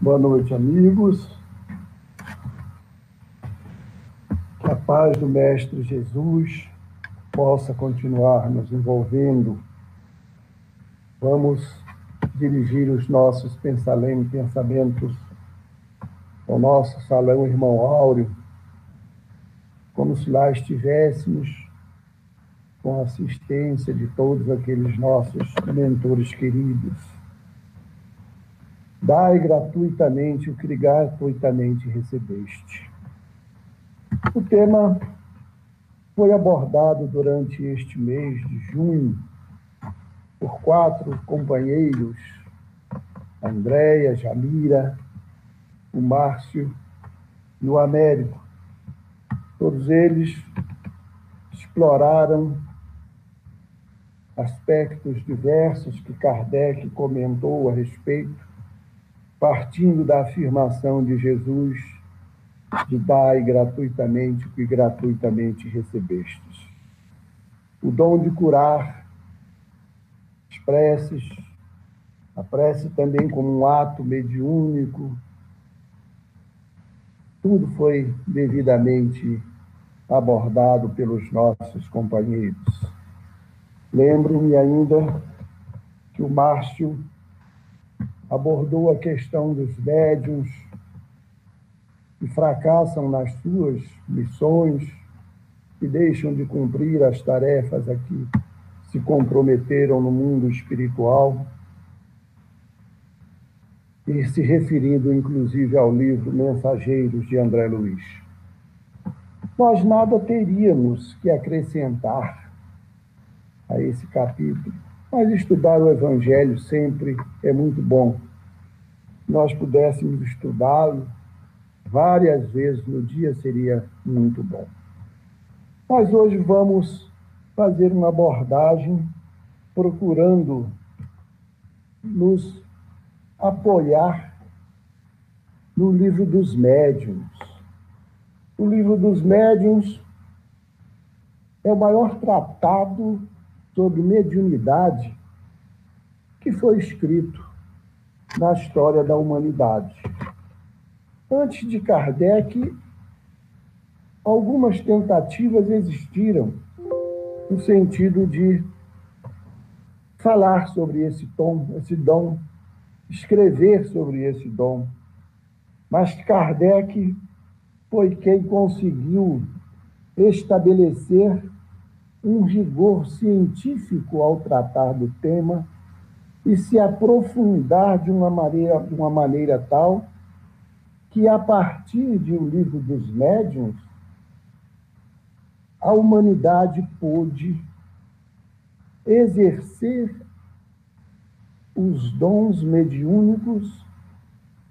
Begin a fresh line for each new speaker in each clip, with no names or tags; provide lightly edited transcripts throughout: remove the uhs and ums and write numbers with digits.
Boa noite, amigos. Que a paz do Mestre Jesus possa continuar nos envolvendo. Vamos dirigir os nossos pensamentos ao nosso salão Irmão Áureo, como se lá estivéssemos com a assistência de todos aqueles nossos mentores queridos. Dai gratuitamente o que gratuitamente recebeste. O tema foi abordado durante este mês de junho por 4 companheiros, a Andréia, Jamira, o Márcio e o Américo. Todos eles exploraram aspectos diversos que Kardec comentou a respeito, partindo da afirmação de Jesus de dai gratuitamente o que gratuitamente recebestes. O dom de curar, as preces, a prece também como um ato mediúnico, tudo foi devidamente abordado pelos nossos companheiros. Lembro-me ainda que o Márcio abordou a questão dos médiuns que fracassam nas suas missões, que deixam de cumprir as tarefas a que se comprometeram no mundo espiritual, e se referindo inclusive ao livro Mensageiros de André Luiz. Nós nada teríamos que acrescentar a esse capítulo, mas estudar o Evangelho sempre é muito bom. Nós pudéssemos estudá-lo várias vezes no dia, seria muito bom. Mas hoje vamos fazer uma abordagem procurando nos apoiar no Livro dos Médiuns. O Livro dos Médiuns é o maior tratado sobre mediunidade que foi escrito na história da humanidade. Antes de Kardec, algumas tentativas existiram no sentido de falar sobre esse dom, escrever sobre esse dom. Mas Kardec foi quem conseguiu estabelecer um rigor científico ao tratar do tema e se aprofundar de uma maneira tal que, a partir de O Livro dos Médiuns, a humanidade pôde exercer os dons mediúnicos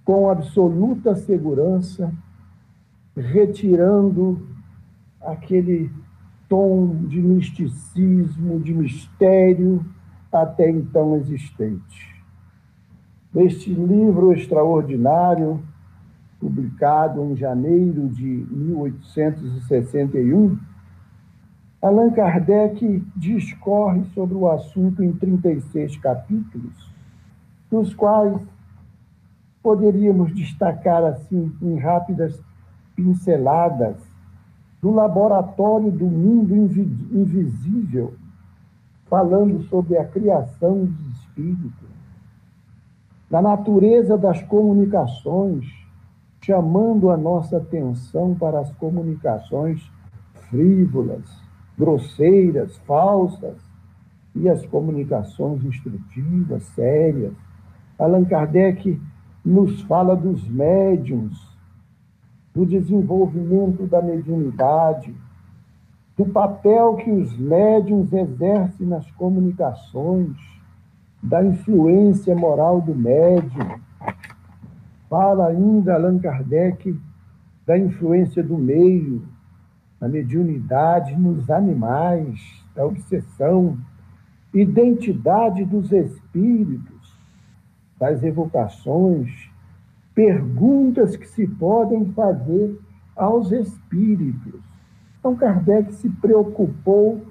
com absoluta segurança, retirando aquele tom de misticismo, de mistério até então existente. Neste livro extraordinário, publicado em janeiro de 1861, Allan Kardec discorre sobre o assunto em 36 capítulos, dos quais poderíamos destacar, assim, em rápidas pinceladas, do laboratório do mundo invisível, falando sobre a criação dos espíritos, da natureza das comunicações, chamando a nossa atenção para as comunicações frívolas, grosseiras, falsas, e as comunicações instrutivas, sérias. Allan Kardec nos fala dos médiuns, do desenvolvimento da mediunidade, do papel que os médiuns exercem nas comunicações, da influência moral do médium. Fala ainda Allan Kardec da influência do meio, da mediunidade nos animais, da obsessão, identidade dos espíritos, das evocações, perguntas que se podem fazer aos espíritos. Então, Kardec se preocupou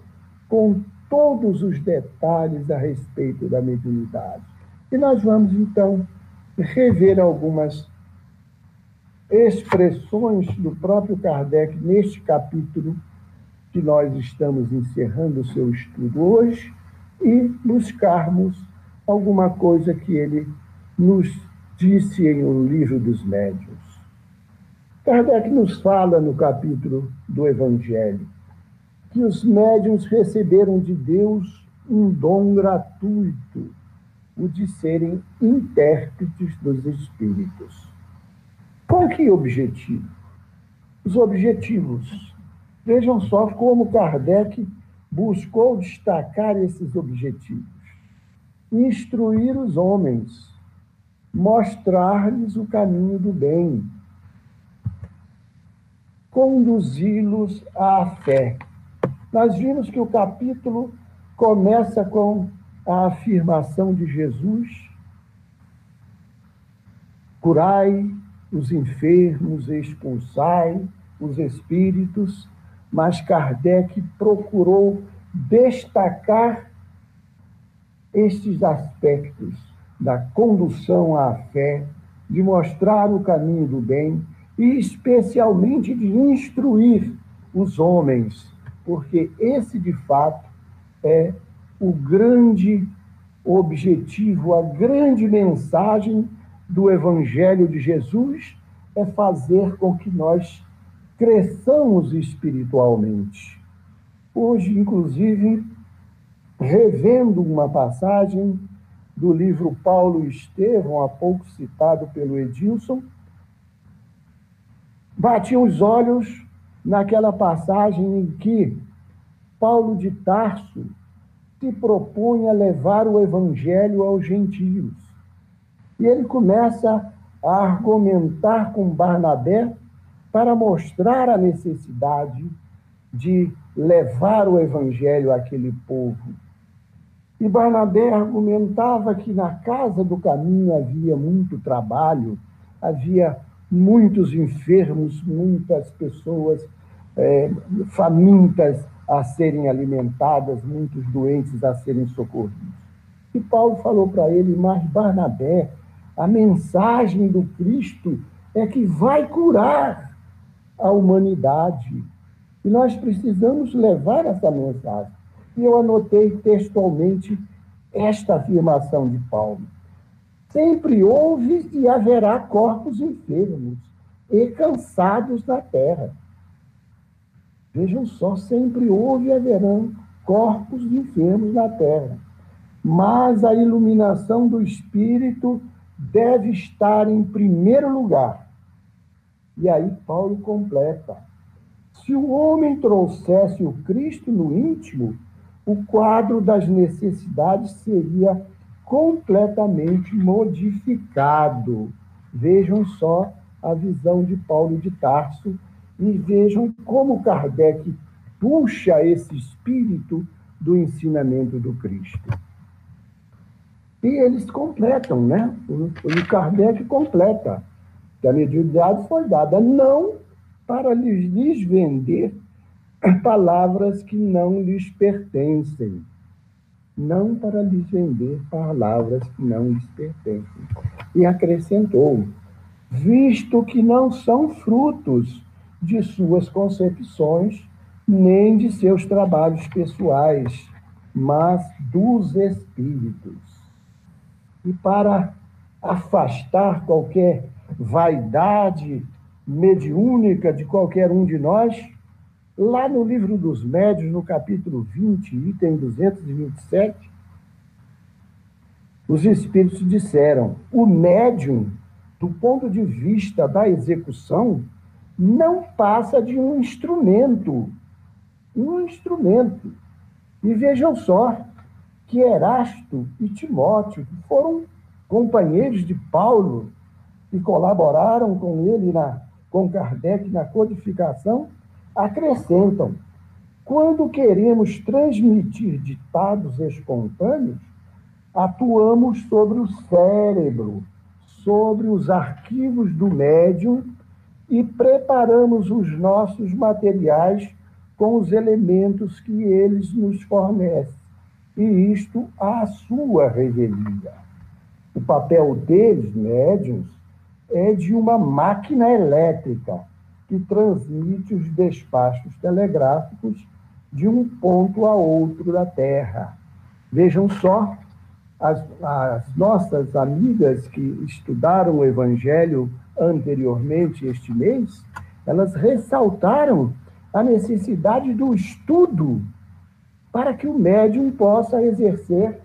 com todos os detalhes a respeito da mediunidade. E nós vamos, então, rever algumas expressões do próprio Kardec neste capítulo que nós estamos encerrando o seu estudo hoje e buscarmos alguma coisa que ele nos disse em O Livro dos Médiuns. Kardec nos fala no capítulo do Evangelho que os médiuns receberam de Deus um dom gratuito, o de serem intérpretes dos espíritos. Com que objetivo? Os objetivos. Vejam só como Kardec buscou destacar esses objetivos. Instruir os homens, mostrar-lhes o caminho do bem, conduzi-los à fé. Nós vimos que o capítulo começa com a afirmação de Jesus: curai os enfermos, expulsai os espíritos, mas Kardec procurou destacar estes aspectos da condução à fé, de mostrar o caminho do bem e especialmente de instruir os homens, porque esse, de fato, é o grande objetivo, a grande mensagem do Evangelho de Jesus, é fazer com que nós cresçamos espiritualmente. Hoje, inclusive, revendo uma passagem do livro Paulo e Estevão, há pouco citado pelo Edilson, bati os olhos naquela passagem em que Paulo de Tarso se propõe a levar o Evangelho aos gentios. E ele começa a argumentar com Barnabé para mostrar a necessidade de levar o Evangelho àquele povo. E Barnabé argumentava que na casa do caminho havia muito trabalho, havia muitos enfermos, muitas pessoas famintas a serem alimentadas, muitos doentes a serem socorridos. E Paulo falou para ele: mas Barnabé, a mensagem do Cristo é que vai curar a humanidade. E nós precisamos levar essa mensagem. E eu anotei textualmente esta afirmação de Paulo: sempre houve e haverá corpos enfermos e cansados na terra. Vejam só, sempre houve e haverão corpos enfermos na terra. Mas a iluminação do Espírito deve estar em primeiro lugar. E aí Paulo completa: se o homem trouxesse o Cristo no íntimo, o quadro das necessidades seria completamente modificado. Vejam só a visão de Paulo de Tarso e vejam como Kardec puxa esse espírito do ensinamento do Cristo. E eles completam, né? O Kardec completa que a mediunidade foi dada não para lhes vender palavras que não lhes pertencem. Não para lhes vender palavras que não lhes pertencem. E acrescentou: visto que não são frutos de suas concepções, nem de seus trabalhos pessoais, mas dos espíritos. E para afastar qualquer vaidade mediúnica de qualquer um de nós, lá no Livro dos Médiuns, no capítulo 20, item 227, os espíritos disseram: o médium, do ponto de vista da execução, não passa de um instrumento. Um instrumento. E vejam só que Erasto e Timóteo, que foram companheiros de Paulo e colaboraram com ele, com Kardec, na codificação, acrescentam: quando queremos transmitir ditados espontâneos, atuamos sobre o cérebro, sobre os arquivos do médium e preparamos os nossos materiais com os elementos que eles nos fornecem. E isto à sua revelia. O papel deles, médiuns, é de uma máquina elétrica que transmite os despachos telegráficos de um ponto a outro da Terra. Vejam só, as nossas amigas que estudaram o Evangelho anteriormente este mês, elas ressaltaram a necessidade do estudo para que o médium possa exercer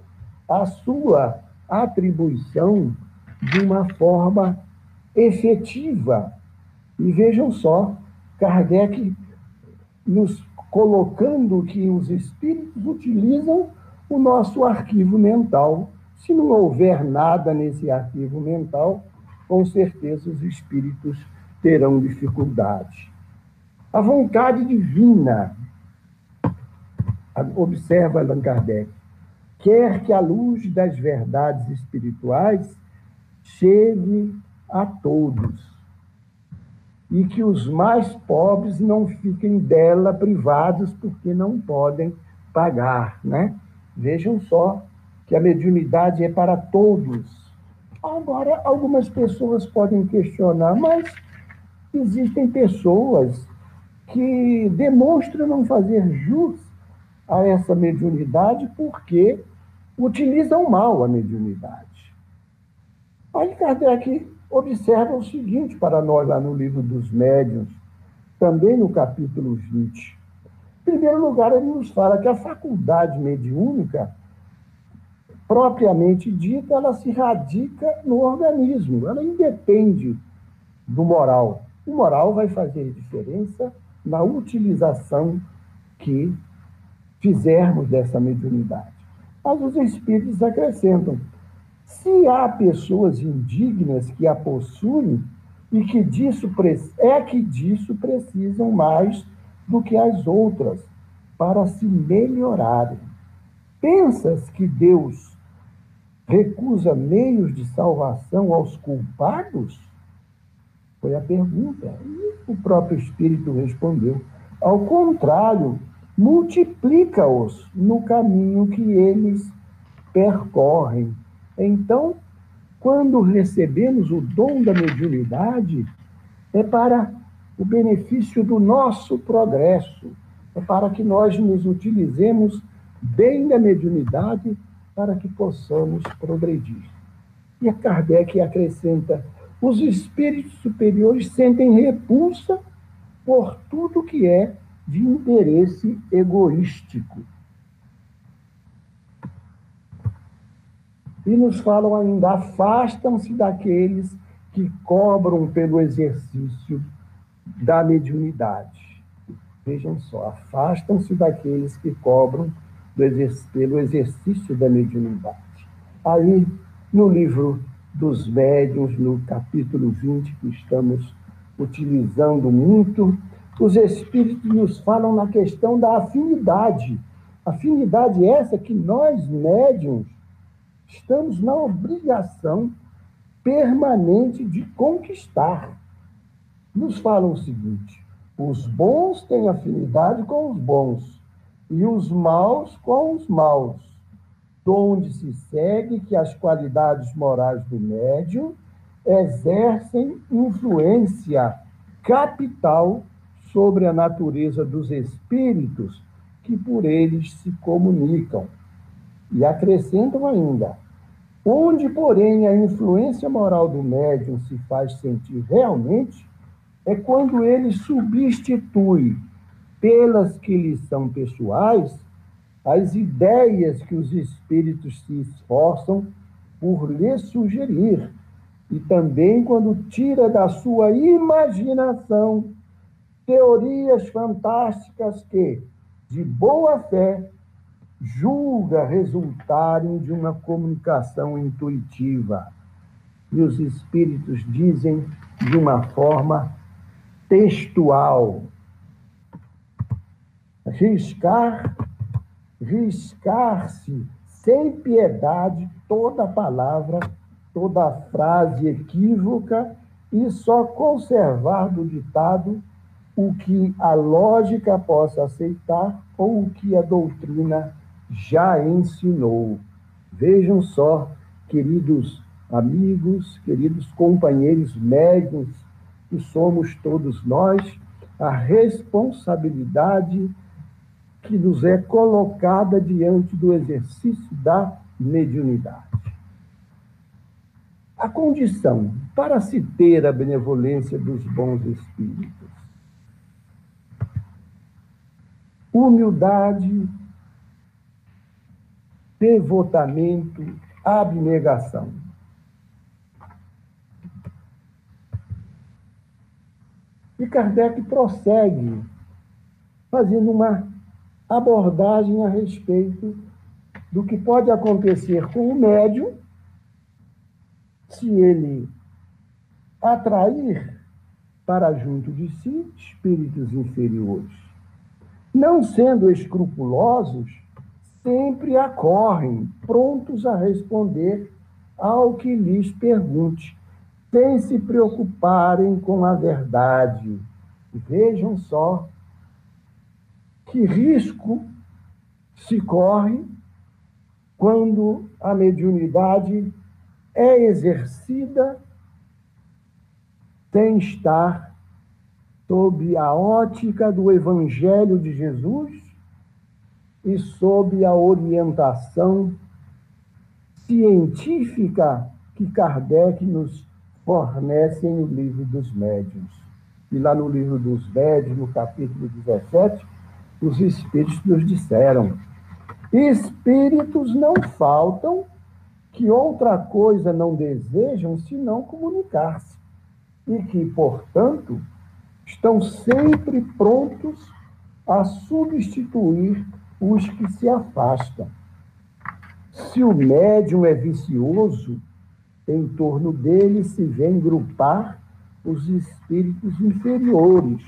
a sua atribuição de uma forma efetiva. E vejam só, Kardec nos colocando que os espíritos utilizam o nosso arquivo mental. Se não houver nada nesse arquivo mental, com certeza os espíritos terão dificuldade. A vontade divina, observa Allan Kardec, quer que a luz das verdades espirituais chegue a todos e que os mais pobres não fiquem dela privados porque não podem pagar, né? Vejam só que a mediunidade é para todos. Agora, algumas pessoas podem questionar, mas existem pessoas que demonstram não fazer jus a essa mediunidade porque utilizam mal a mediunidade. Aí Kardec observa o seguinte para nós lá no livro dos Médiuns, também no capítulo 20. Em primeiro lugar, ele nos fala que a faculdade mediúnica, propriamente dita, ela se radica no organismo, ela independe do moral. O moral vai fazer diferença na utilização que fizermos dessa mediunidade. Mas os espíritos acrescentam: se há pessoas indignas que a possuem e que disso precisam mais do que as outras para se melhorarem. Pensas que Deus recusa meios de salvação aos culpados? Foi a pergunta. E o próprio Espírito respondeu: ao contrário, multiplica-os no caminho que eles percorrem. Então, quando recebemos o dom da mediunidade, é para o benefício do nosso progresso, é para que nós nos utilizemos bem da mediunidade para que possamos progredir. E a Kardec acrescenta: os espíritos superiores sentem repulsa por tudo que é de interesse egoístico. E nos falam ainda: afastam-se daqueles que cobram pelo exercício da mediunidade. Vejam só, afastam-se daqueles que cobram pelo exercício da mediunidade. Aí, no livro dos Médiuns, no capítulo 20, que estamos utilizando muito, os espíritos nos falam na questão da afinidade. Afinidade essa que nós, médiuns, estamos na obrigação permanente de conquistar. Nos falam o seguinte: os bons têm afinidade com os bons e os maus com os maus, donde se segue que as qualidades morais do médium exercem influência capital sobre a natureza dos espíritos que por eles se comunicam. E acrescentam ainda: onde, porém, a influência moral do médium se faz sentir realmente é quando ele substitui, pelas que lhe são pessoais, as ideias que os espíritos se esforçam por lhe sugerir, e também quando tira da sua imaginação teorias fantásticas que, de boa fé, julga resultarem de uma comunicação intuitiva. E os espíritos dizem de uma forma textual: riscar-se sem piedade toda palavra, toda frase equívoca e só conservar do ditado o que a lógica possa aceitar ou o que a doutrina já ensinou. Vejam só, queridos amigos, queridos companheiros médiuns, que somos todos nós, a responsabilidade que nos é colocada diante do exercício da mediunidade. A condição para se ter a benevolência dos bons espíritos: humildade, devotamento, abnegação. E Kardec prossegue fazendo uma abordagem a respeito do que pode acontecer com o médium se ele atrair para junto de si espíritos inferiores. Não sendo escrupulosos, sempre acorrem, prontos a responder ao que lhes pergunte, sem se preocuparem com a verdade. Vejam só que risco se corre quando a mediunidade é exercida sem estar sob a ótica do Evangelho de Jesus e sob a orientação científica que Kardec nos fornece no Livro dos Médiuns. E lá no Livro dos Médiuns, no capítulo 17, os Espíritos nos disseram: espíritos não faltam, que outra coisa não desejam senão comunicar-se, e que, portanto, estão sempre prontos a substituir os que se afastam. Se o médium é vicioso, em torno dele se vêm grupar os espíritos inferiores,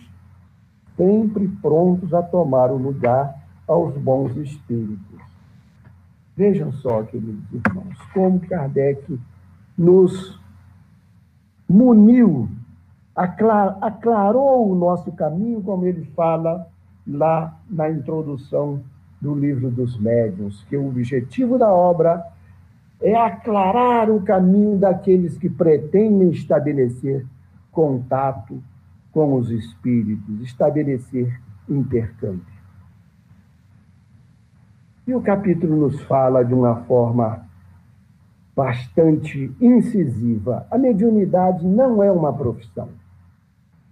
sempre prontos a tomar o lugar aos bons espíritos. Vejam só, queridos irmãos, como Kardec nos muniu, aclarou o nosso caminho, como ele fala lá na introdução do Livro dos Médiuns, que o objetivo da obra é aclarar o caminho daqueles que pretendem estabelecer contato com os espíritos, estabelecer intercâmbio. E o capítulo nos fala de uma forma bastante incisiva: a mediunidade não é uma profissão,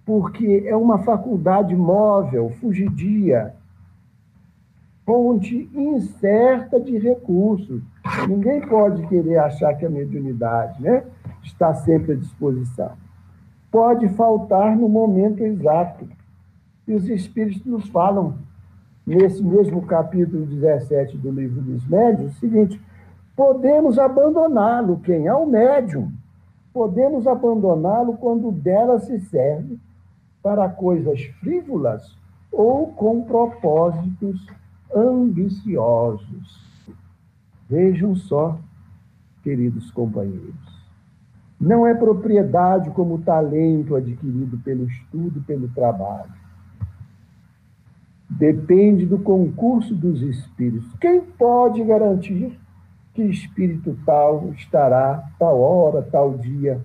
porque é uma faculdade móvel, fugidia, fonte incerta de recursos. Ninguém pode querer achar que a mediunidade, está sempre à disposição. Pode faltar no momento exato. E os Espíritos nos falam, nesse mesmo capítulo 17 do Livro dos Médiuns, o seguinte: podemos abandoná-lo, quem é o médium, podemos abandoná-lo quando dela se serve para coisas frívolas ou com propósitos ambiciosos. Vejam só, queridos companheiros, não é propriedade como talento adquirido pelo estudo, pelo trabalho. Depende do concurso dos espíritos. Quem pode garantir que espírito tal estará tal hora, tal dia,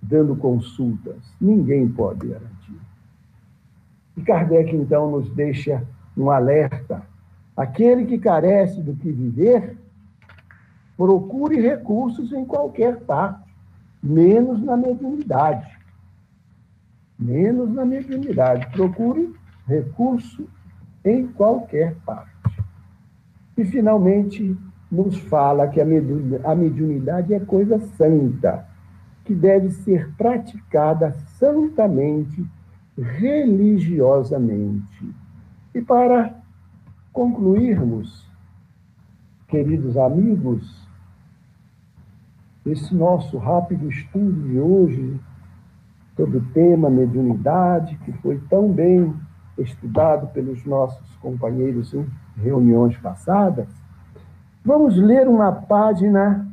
dando consultas? Ninguém pode garantir. E Kardec, então, nos deixa um alerta: aquele que carece do que viver, procure recursos em qualquer parte, menos na mediunidade. Menos na mediunidade. Procure recurso em qualquer parte. E, finalmente, nos fala que a mediunidade é coisa santa, que deve ser praticada santamente, religiosamente. E para concluirmos, queridos amigos, esse nosso rápido estudo de hoje sobre o tema mediunidade, que foi tão bem estudado pelos nossos companheiros em reuniões passadas, vamos ler uma página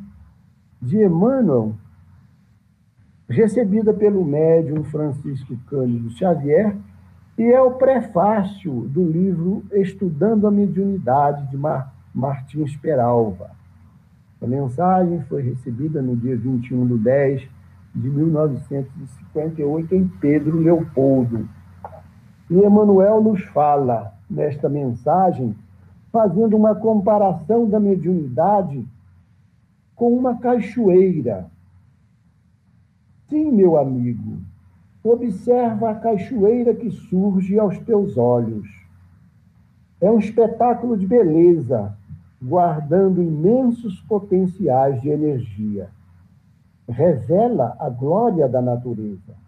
de Emmanuel, recebida pelo médium Francisco Cândido Xavier, e é o prefácio do livro Estudando a Mediunidade, de Martins Peralva. A mensagem foi recebida no dia 21/10/1958 em Pedro Leopoldo. E Emmanuel nos fala, nesta mensagem, fazendo uma comparação da mediunidade com uma cachoeira. Sim, meu amigo, observa a cachoeira que surge aos teus olhos. É um espetáculo de beleza, guardando imensos potenciais de energia. Revela a glória da natureza.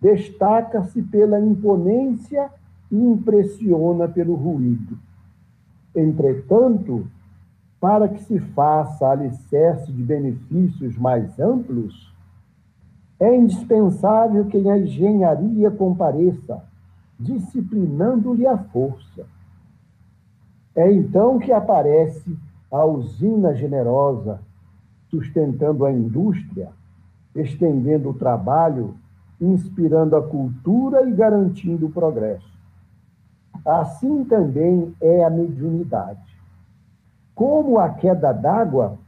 Destaca-se pela imponência e impressiona pelo ruído. Entretanto, para que se faça alicerce de benefícios mais amplos, é indispensável que a engenharia compareça, disciplinando-lhe a força. É então que aparece a usina generosa, sustentando a indústria, estendendo o trabalho, inspirando a cultura e garantindo o progresso. Assim também é a mediunidade. Como a queda d'água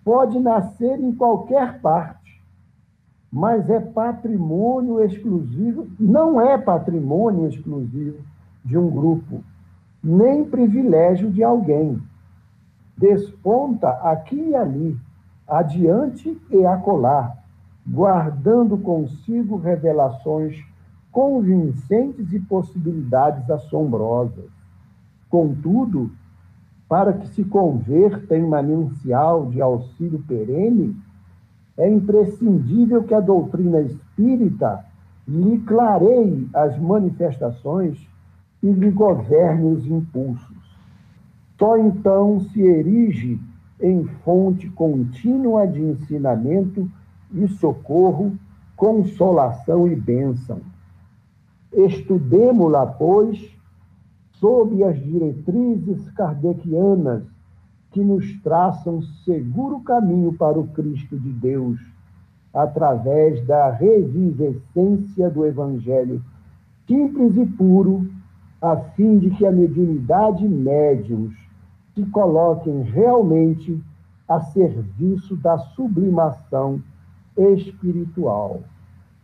pode nascer em qualquer parte, mas é patrimônio exclusivo, não é patrimônio exclusivo de um grupo, nem privilégio de alguém. Desponta aqui e ali, adiante e acolá, guardando consigo revelações convincentes e possibilidades assombrosas. Contudo, para que se converta em manancial de auxílio perene, é imprescindível que a doutrina espírita lhe clareie as manifestações e lhe governe os impulsos. Só então se erige em fonte contínua de ensinamento e socorro, consolação e bênção. Estudemo-la, pois, sob as diretrizes kardecianas que nos traçam seguro caminho para o Cristo de Deus, através da revivescência do Evangelho simples e puro, a fim de que a mediunidade e médiuns se coloquem realmente a serviço da sublimação espiritual.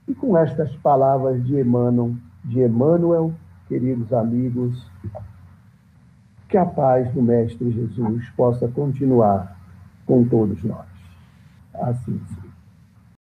E com estas palavras de Emmanuel, queridos amigos, que a paz do Mestre Jesus possa continuar com todos nós. Assim seja.